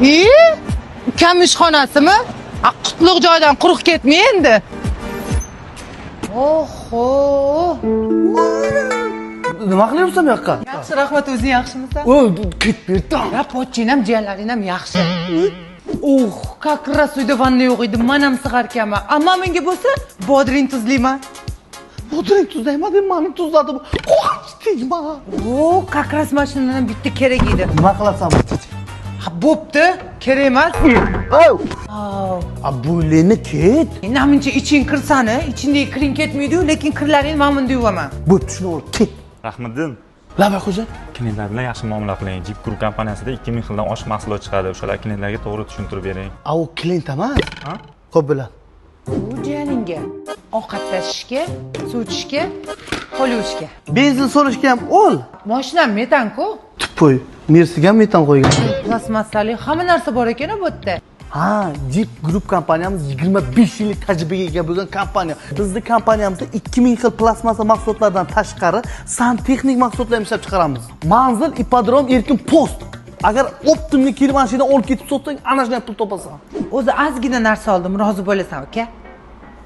Ukam ishxonasimi? Qutlug' joydan quruq ketmay endi. Oho. Nima qilyapsan bu yoqqa? Yaxshi, rahmat, o'zing yaxshimisan? Ketib berdim. Ya pochching ham, jiyanlaring ham yaxshi. Как раз uyda vanna yo'q edi. Men ham sig'arkanman. Ammo menga bo'lsa, bodring tuzliman. Bodring tuzlayman deb meni tuzladim. Qo'sh tegma. Как раз mashinadan bitta kerak edi. Nima qilasan? Ha, bo'pti, kerak emas. Bo'yleni ket. Namuncha iching kirsani, ichingdagi kiring ketmaydi-yu, lekin kirlaring men bunda yuvaman. Bo'pti, shuni ol, ket. Rahmiddin, Lava xo'ja. klientlar bilan yaxshi muomala qiling. Jeep Group kompaniyasida 2000 xildan oshiq mahsulot chiqadi. O'shalar klientlarga to'g'ri tushuntirib bering. U klient emas. Ha? Xo'p bilan. Bu jiyaningga ovqatlashishga, suv ichishga, qo'l yuvishga. Benzin so'rashga ham ol. Mashinam metan-ku. Tupoy, Mersiga ham metan qo'ygan. Plastmassali hamma narsa bor ekan bu yerda. Ha, Jeep Group kompaniyamiz 25 yillik tajribaga ega bo'lgan kompaniya. Bizning kompaniyamizda 2000 xil plastmassa mahsulotlardan tashqari santexnik mahsulotlar ham ishlab chiqaramiz. Manzil ipodrom erkin post. Agar optimni kir mashina olib ketib sotsang, ana shunday pul topasan. O'zi ozgina narsa oldim, rozi bo'lasan, uka?